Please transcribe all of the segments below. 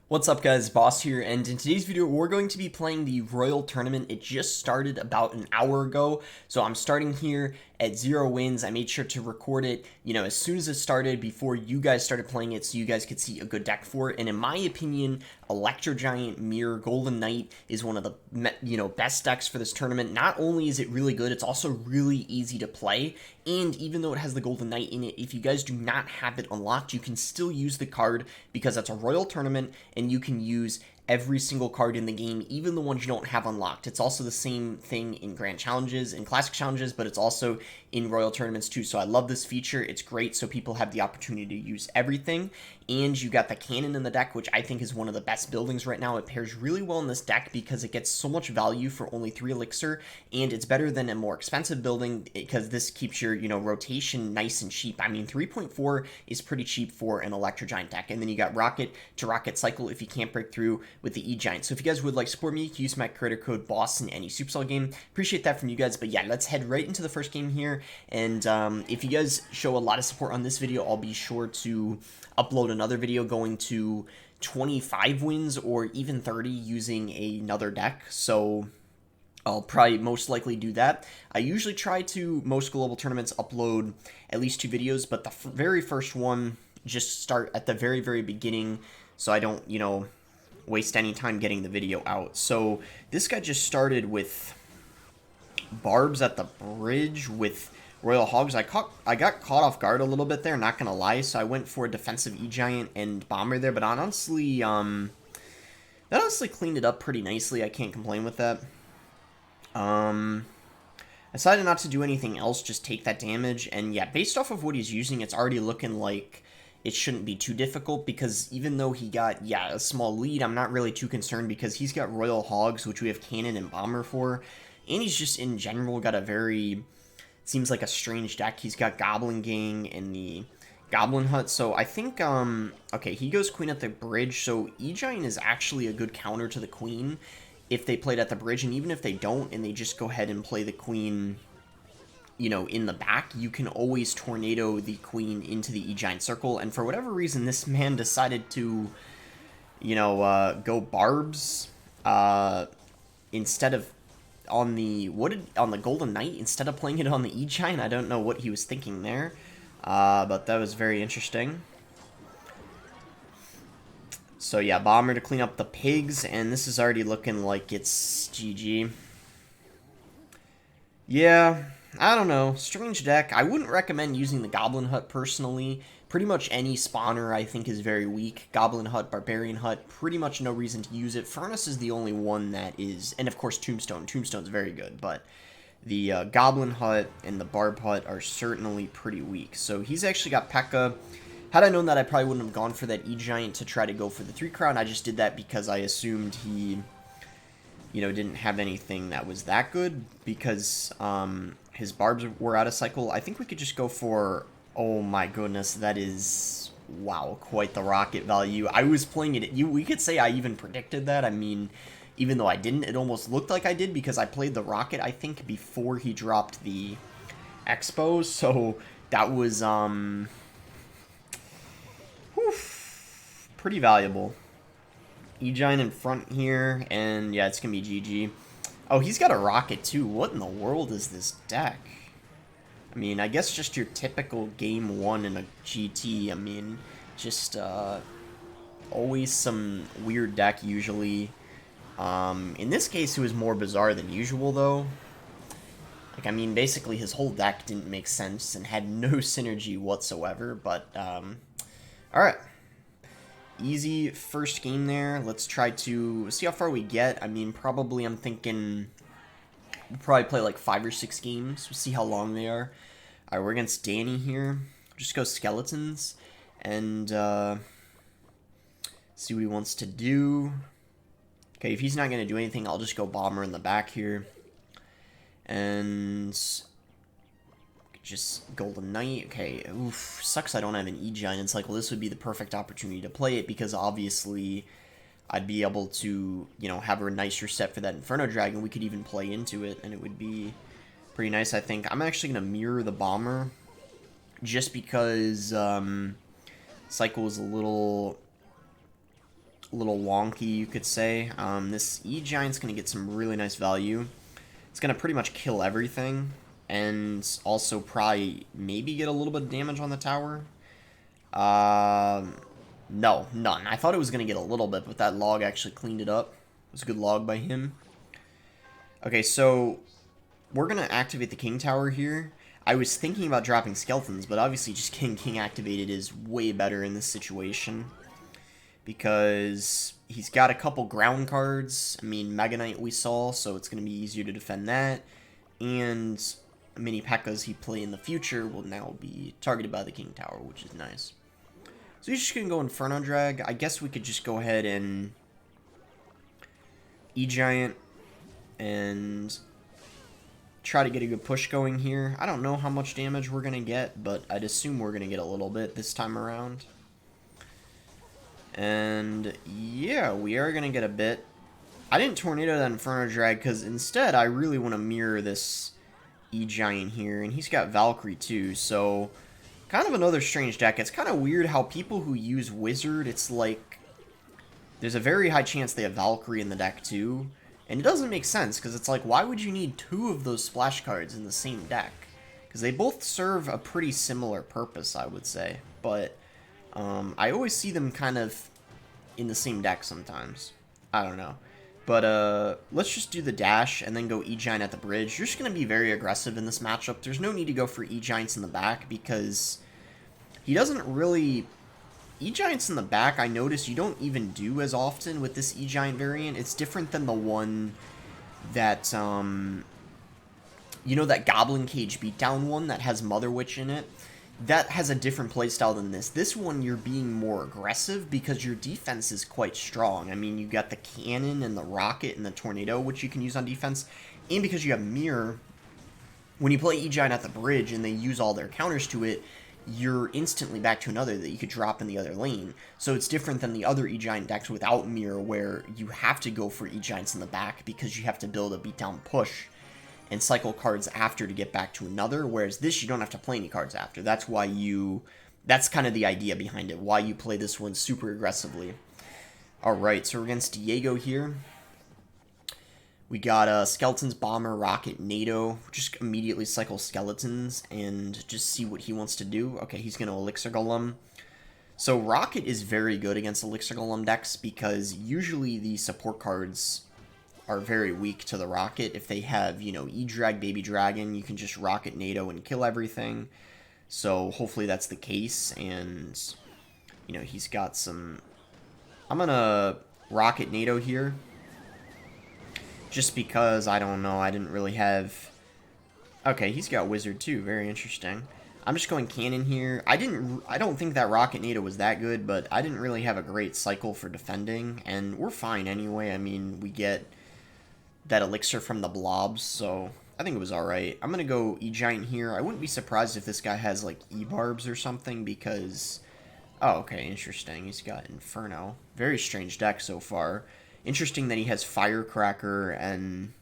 What's up guys, Boss here, and in today's video we're going to be playing the Royal Tournament. It just started about an hour ago, so I'm starting here at 0 wins. I made sure to record it, as soon as it started before you guys started playing it so you guys could see a good deck for it. And in my opinion, Electro Giant, Mirror, Golden Knight is one of the, best decks for this tournament. Not only is it really good, it's also really easy to play. And even though it has the Golden Knight in it, if you guys do not have it unlocked, you can still use the card because that's a Royal Tournament, and you can use every single card in the game, even the ones you don't have unlocked. It's also the same thing in Grand Challenges and Classic Challenges, but it's also in Royal Tournaments too. So I love this feature. It's great so people have the opportunity to use everything. And you got the cannon in the deck, which I think is one of the best buildings right now. It pairs really well in this deck because it gets so much value for only 3 elixir, and it's better than a more expensive building because this keeps your, rotation nice and cheap. I mean, 3.4 is pretty cheap for an Electro Giant deck. And then you got Rocket to Rocket Cycle if you can't break through with the E-Giant. So if you guys would like to support me, you can use my creator code BOSS in any Supercell game. Appreciate that from you guys. But yeah, let's head right into the first game here. And if you guys show a lot of support on this video, I'll be sure to upload another video going to 25 wins or even 30 using another deck. So I'll probably most likely do that. I usually try to, most global tournaments, upload at least 2 videos, but the very first one, just start at the very, very beginning so I don't, waste any time getting the video out. So this guy just started with Barbs at the bridge with Royal Hogs. I got caught off guard a little bit there, not gonna lie, so I went for a defensive E-Giant and Bomber there, but honestly, that honestly cleaned it up pretty nicely. I can't complain with that. I decided not to do anything else, just take that damage, and yeah, based off of what he's using, it's already looking like it shouldn't be too difficult, because even though he got, a small lead, I'm not really too concerned because he's got Royal Hogs, which we have Cannon and Bomber for, and he's just, in general, got a very, seems like a strange deck. He's got Goblin Gang and the Goblin Hut, so I think, okay, he goes Queen at the bridge, so E-Giant is actually a good counter to the Queen if they played at the bridge, and even if they don't, and they just go ahead and play the Queen, in the back, you can always tornado the Queen into the E-Giant circle, and for whatever reason, this man decided to, go Barbs, instead of on the, on the Golden Knight, instead of playing it on the E-Giant. I don't know what he was thinking there, but that was very interesting. So yeah, Bomber to clean up the pigs, and this is already looking like it's GG. Yeah, I don't know. Strange deck. I wouldn't recommend using the Goblin Hut personally. Pretty much any spawner I think is very weak. Goblin Hut, Barbarian Hut, pretty much no reason to use it. Furnace is the only one that is, and of course Tombstone. Tombstone's very good, but the Goblin Hut and the Barb Hut are certainly pretty weak. So he's actually got P.E.K.K.A. Had I known that, I probably wouldn't have gone for that E-Giant to try to go for the 3 crown. I just did that because I assumed he, didn't have anything that was that good, because his Barbs were out of cycle. I think we could just go for, oh my goodness, that is, wow, quite the rocket value. I was playing it, we could say I even predicted that. I mean, even though I didn't, it almost looked like I did because I played the rocket, I think, before he dropped the Expo, so that was, pretty valuable. E-Giant in front here, and yeah, it's gonna be GG. Oh, he's got a rocket too. What in the world is this deck? I mean, I guess just your typical game 1 in a GT. I mean, just always some weird deck usually. In this case, it was more bizarre than usual though. Like, I mean, basically his whole deck didn't make sense and had no synergy whatsoever, but alright. Easy first game there. Let's try to see how far we get. I mean, probably I'm thinking we'll probably play like 5 or 6 games. We'll see how long they are. Alright, we're against Danny here. Just go Skeletons and see what he wants to do. Okay, if he's not going to do anything, I'll just go Bomber in the back here. And just Golden Knight. Okay, oof, sucks I don't have an E-Giant in cycle. This would be the perfect opportunity to play it because obviously I'd be able to, have a nicer set for that Inferno Dragon. We could even play into it and it would be pretty nice, I think. I'm actually going to mirror the Bomber just because cycle is a little a little wonky, you could say. This E-Giant's going to get some really nice value. It's going to pretty much kill everything, and also probably maybe get a little bit of damage on the tower. No, none. I thought it was going to get a little bit, but that log actually cleaned it up. It was a good log by him. Okay, so we're going to activate the King Tower here. I was thinking about dropping skeletons, but obviously just getting King activated is way better in this situation. Because he's got a couple ground cards. I mean, Mega Knight we saw, so it's going to be easier to defend that. And mini P.E.K.K.A.s he play in the future will now be targeted by the King Tower, which is nice. So he's just going to go Inferno Drag. I guess we could just go ahead and E-Giant and try to get a good push going here. I don't know how much damage we're going to get, but I'd assume we're going to get a little bit this time around. And yeah, we are going to get a bit. I didn't Tornado that Inferno Drag because instead I really want to mirror this E-Giant here. And he's got Valkyrie too, so kind of another strange deck. It's kind of weird how people who use Wizard, it's like there's a very high chance they have Valkyrie in the deck too. And it doesn't make sense because it's like, why would you need two of those splash cards in the same deck? Because they both serve a pretty similar purpose, I would say. But I always see them kind of in the same deck sometimes. I don't know. But let's just do the dash and then go E-Giant at the bridge. You're just going to be very aggressive in this matchup. There's no need to go for E-Giants in the back because he doesn't really... E-Giants in the back, I notice you don't even do as often with this E-Giant variant. It's different than the one that, you know, that Goblin Cage beatdown one that has Mother Witch in it? That has a different playstyle than this. This one, you're being more aggressive because your defense is quite strong. I mean, you got the cannon and the rocket and the tornado, which you can use on defense. And because you have mirror, when you play E-Giant at the bridge and they use all their counters to it, you're instantly back to another that you could drop in the other lane. So it's different than the other E-Giant decks without mirror, where you have to go for E-Giants in the back because you have to build a beatdown push and cycle cards after to get back to another, whereas this you don't have to play any cards after. That's why that's kind of the idea behind it, why you play this one super aggressively. Alright, so we're against Diego here. We got Skeletons, Bomber, Rocket, NATO. Just immediately cycle Skeletons and just see what he wants to do. Okay, he's going to Elixir Golem. So Rocket is very good against Elixir Golem decks because usually the support cards are very weak to the Rocket. If they have, you know, E-Drag, Baby Dragon, you can just Rocket NATO and kill everything. So hopefully that's the case. And, you know, he's got some... I'm going to Rocket NATO here. Just because, I don't know, I didn't really have... Okay, he's got Wizard too, very interesting. I'm just going Cannon here. I don't think that Rocket NATO was that good, but I didn't really have a great cycle for defending, and we're fine anyway. I mean, we get that Elixir from the blobs, so I think it was alright. I'm gonna go E-Giant here. I wouldn't be surprised if this guy has, like, E-Barbs or something, because... Oh, okay, interesting. He's got Inferno. Very strange deck so far. Interesting that he has Firecracker and...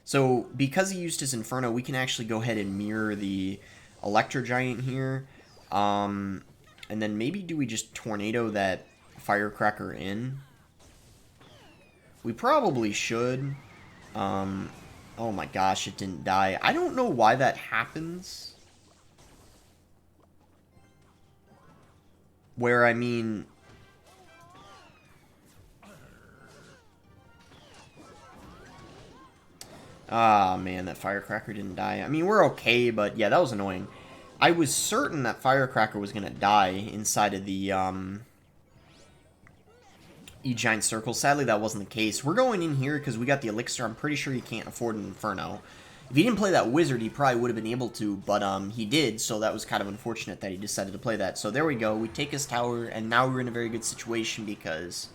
So, because he used his Inferno, we can actually go ahead and mirror the Electro Giant here. And then maybe do we just Tornado that Firecracker in? We probably should. Oh my gosh, it didn't die. I don't know why that happens. Where, I mean... Ah, man, that Firecracker didn't die. I mean, we're okay, but yeah, that was annoying. I was certain that Firecracker was going to die inside of the E-Giant Circle. Sadly, that wasn't the case. We're going in here because we got the Elixir. I'm pretty sure he can't afford an Inferno. If he didn't play that Wizard, he probably would have been able to, but he did, so that was kind of unfortunate that he decided to play that. So there we go. We take his tower, and now we're in a very good situation because...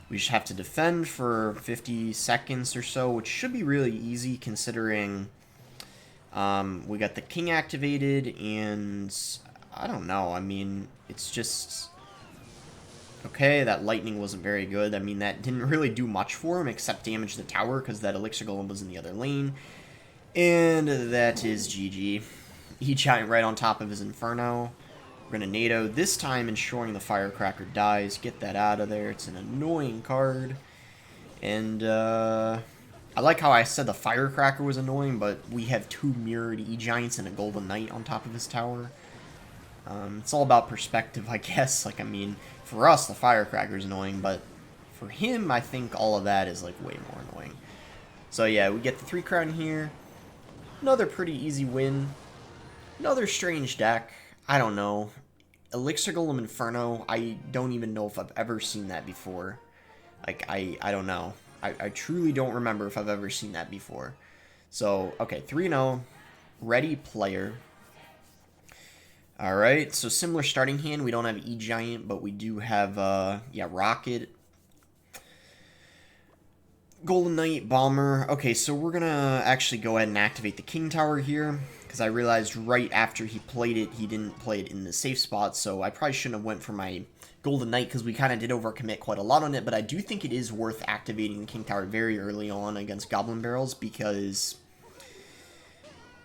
we just have to defend for 50 seconds or so, which should be really easy considering we got the King activated, and I don't know, I mean, it's just... Okay, that Lightning wasn't very good. I mean, that didn't really do much for him except damage the tower because that Elixir Golem was in the other lane. And that is GG. E-Giant right on top of his Inferno. We're going to NATO, this time ensuring the Firecracker dies. Get that out of there. It's an annoying card. And, I like how I said the Firecracker was annoying, but we have 2 mirrored E-Giants and a Golden Knight on top of his tower. It's all about perspective, I guess. Like, I mean, for us, the Firecracker is annoying, but for him, I think all of that is, like, way more annoying. So, yeah, we get the 3 crown here. Another pretty easy win. Another strange deck. I don't know. Elixir Golem Inferno, I don't even know if I've ever seen that before. Like, I don't know. I truly don't remember if I've ever seen that before. So, okay, 3-0. Ready player. Alright, so similar starting hand. We don't have E-Giant, but we do have, yeah, Rocket. Golden Knight, Bomber. Okay, so we're gonna actually go ahead and activate the King Tower here, because I realized right after he played it, he didn't play it in the safe spot, so I probably shouldn't have went for my Golden Knight, because we kind of did overcommit quite a lot on it, but I do think it is worth activating the King Tower very early on against Goblin Barrels, because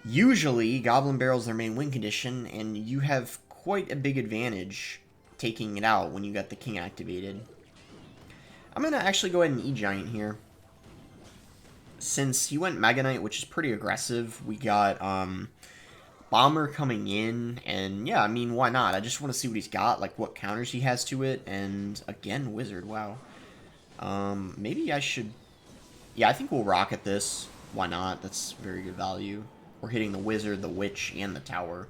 usually Goblin Barrels are their main win condition, and you have quite a big advantage taking it out when you got the King activated. I'm going to actually go ahead and E-Giant here. Since he went Mega Knight, which is pretty aggressive, we got Bomber coming in, and yeah, I mean, why not? I just want to see what he's got, like what counters he has to it, and again, Wizard, wow. Maybe I should, yeah, I think we'll Rocket this. Why not? That's very good value. We're hitting the Wizard, the Witch, and the Tower.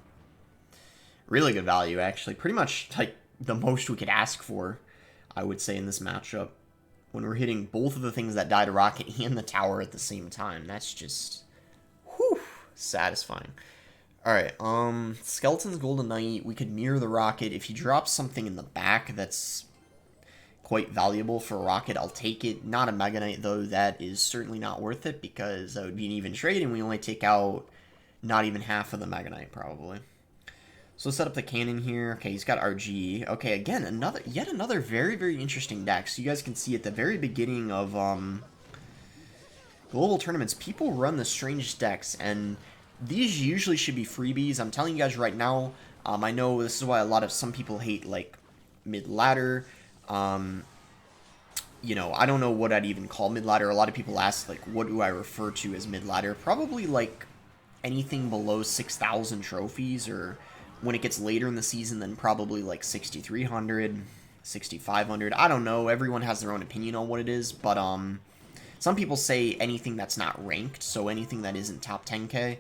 Really good value, actually. Pretty much, like, the most we could ask for, I would say, in this matchup. When we're hitting both of the things that die to Rocket and the Tower at the same time. That's just, whew, satisfying. Alright, Skeleton's Golden Knight. We could mirror the Rocket. If he drops something in the back that's quite valuable for a Rocket, I'll take it. Not a Mega Knight, though. That is certainly not worth it, because that would be an even trade, and we only take out not even half of the Mega Knight, probably. So let's set up the cannon here. Okay, he's got RG. Okay, again, yet another very, very interesting deck. So you guys can see at the very beginning of global tournaments, people run the strangest decks, and these usually should be freebies. I'm telling you guys right now, I know this is why some people hate, like, mid-ladder. You know, I don't know what I'd even call mid-ladder. A lot of people ask, like, what do I refer to as mid-ladder? Probably, like, anything below 6,000 trophies, or when it gets later in the season, then probably like 6,300, 6,500. I don't know. Everyone has their own opinion on what it is, but some people say anything that's not ranked, so anything that isn't top 10k.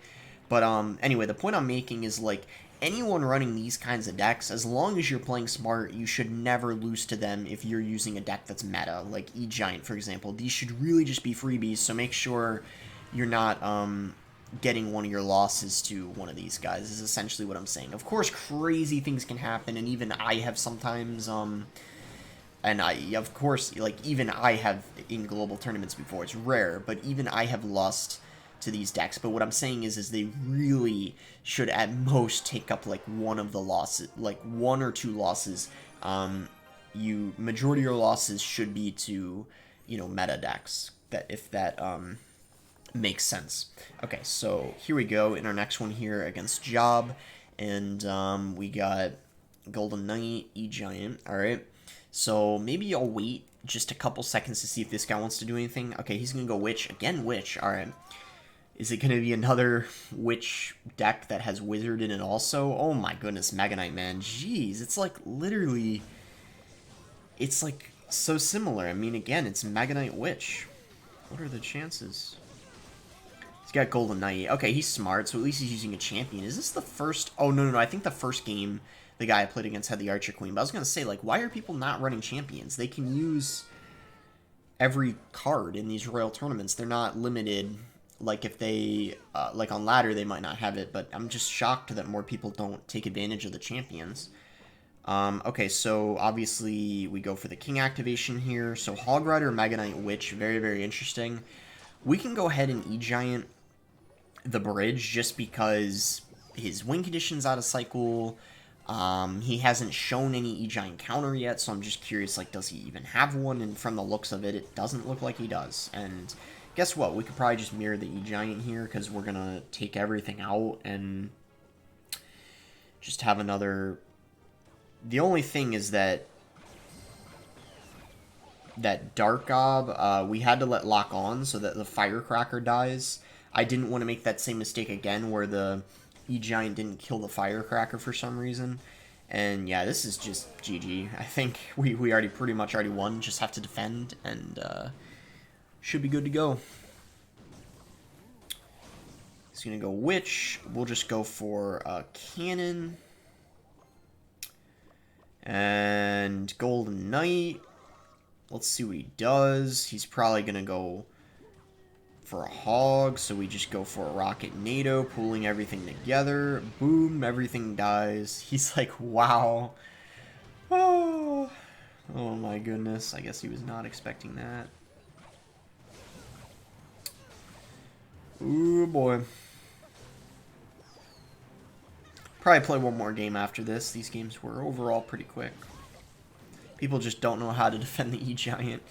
But anyway, the point I'm making is, like, anyone running these kinds of decks, as long as you're playing smart, you should never lose to them if you're using a deck that's meta, like E-Giant, for example. These should really just be freebies, so make sure you're not getting one of your losses to one of these guys, is essentially what I'm saying. Of course, crazy things can happen, and even I have sometimes, and of course, like, even I have in global tournaments before. It's rare, but even I have lost to these decks. But what I'm saying is they really should at most take up, like, one of the losses, like, 1 or 2 losses. Majority of your losses should be to, you know, meta decks, that if that, makes sense. Okay, so here we go in our next one here against Job, and we got Golden Knight, E-Giant. Alright, so maybe I'll wait just a couple seconds to see if this guy wants to do anything. Okay, he's gonna go Witch. Again, Witch. Alright. Is it gonna be another Witch deck that has Wizard in it also? Oh my goodness, Mega Knight, man. Jeez, it's like literally, it's like so similar. I mean, again, it's Mega Knight Witch. What are the chances? He's got Golden Knight. Okay, he's smart, so at least he's using a champion. Is this the first? Oh, no. I think the first game the guy I played against had the Archer Queen. But I was going to say, like, why are people not running champions? They can use every card in these Royal tournaments. They're not limited. Like, if they, like, on ladder, they might not have it. But I'm just shocked that more people don't take advantage of the champions. Okay, so obviously we go for the King activation here. So Hog Rider, Mega Knight, Witch. Very, very interesting. We can go ahead and E-Giant the bridge just because his win condition's out of cycle. He hasn't shown any E-Giant counter yet, so I'm just curious, like, does he even have one? And from the looks of it, it doesn't look like he does. And guess what? We could probably just mirror the E-Giant here, because we're gonna take everything out and just have another The only thing is that Dark Gob, we had to let lock on so that the Firecracker dies. I didn't want to make that same mistake again where the E-Giant didn't kill the Firecracker for some reason. And yeah, this is just GG. I think we already pretty much already won. Just have to defend and should be good to go. He's going to go Witch. We'll just go for Cannon. And Golden Knight. Let's see what he does. He's probably going to go for a Hog, so we just go for a Rocket NATO, pulling everything together. Boom, everything dies. He's like, wow. Oh, oh my goodness. I guess he was not expecting that. Ooh, boy. Probably play one more game after this. These games were overall pretty quick. People just don't know how to defend the E-Giant.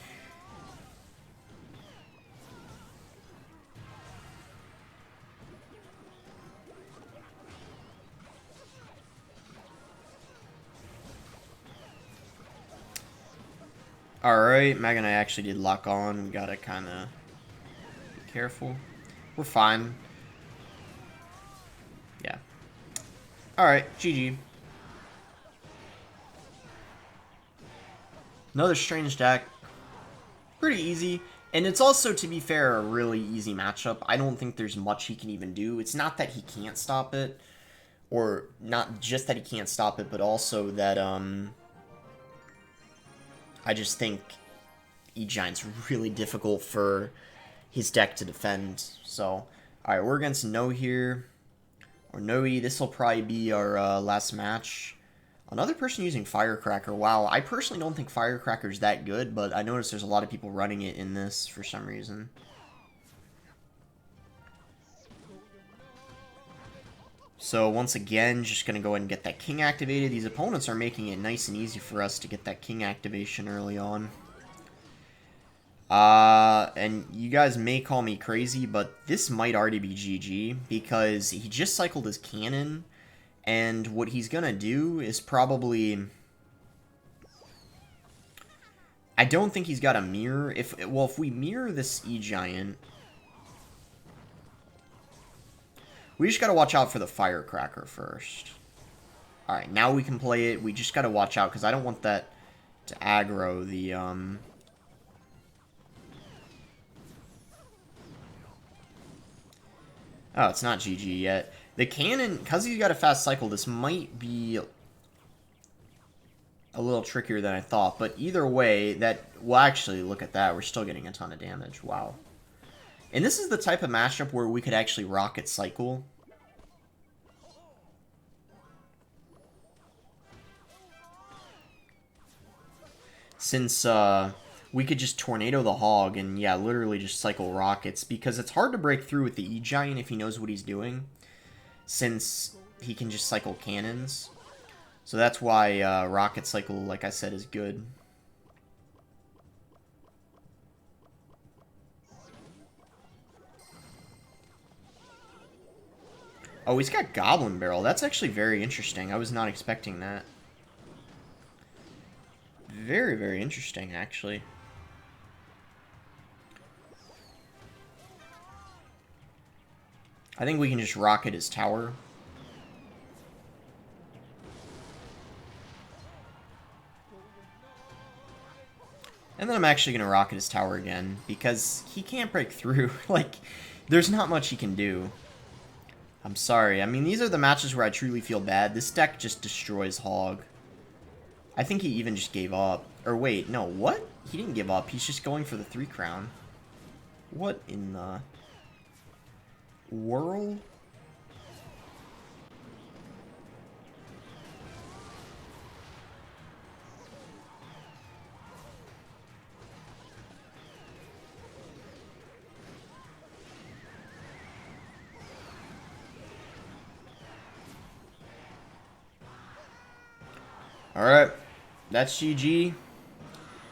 Alright, Mag and I actually did lock on. We gotta kinda be careful. We're fine. Yeah. Alright, GG. Another strange deck. Pretty easy. And it's also, to be fair, a really easy matchup. I don't think there's much he can even do. It's not that he can't stop it. Or not just that he can't stop it, but also that, I just think E-Giant's really difficult for his deck to defend. So, alright, we're against No here. Or Noe. This will probably be our last match. Another person using Firecracker. Wow, I personally don't think Firecracker's that good, but I noticed there's a lot of people running it in this for some reason. So once again, just going to go ahead and get that King activated. These opponents are making it nice and easy for us to get that King activation early on. And you guys may call me crazy, but this might already be GG, because he just cycled his cannon, and what he's gonna do is probably... I don't think he's got a mirror. Well, if we mirror this E-Giant... We just gotta watch out for the Firecracker first. Alright, now we can play it. We just gotta watch out, because I don't want that to aggro the, Oh, it's not GG yet. The cannon, because he's got a fast cycle, this might be a little trickier than I thought. But either way, that... Well, actually, look at that. We're still getting a ton of damage. Wow. And this is the type of matchup where we could actually Rocket Cycle. Since, we could just Tornado the Hog and, yeah, literally just cycle rockets. Because it's hard to break through with the E-Giant if he knows what he's doing. Since he can just cycle cannons. So that's why Rocket Cycle, like I said, is good. Oh, he's got Goblin Barrel. That's actually very interesting. I was not expecting that. Very, very interesting, actually. I think we can just rocket his tower. And then I'm actually going to rocket his tower again, because he can't break through. Like, there's not much he can do. I'm sorry. I mean, these are the matches where I truly feel bad. This deck just destroys Hog. I think he even just gave up. Or wait, no, what? He didn't give up. He's just going for the 3 crown. What in the world? Alright, that's GG.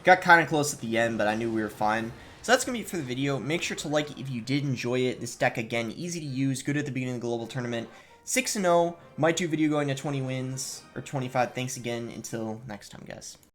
Got kind of close at the end, but I knew we were fine. So that's going to be it for the video. Make sure to like it if you did enjoy it. This deck, again, easy to use, good at the beginning of the global tournament. 6-0. Might do video going to 20 wins or 25. Thanks again. Until next time, guys.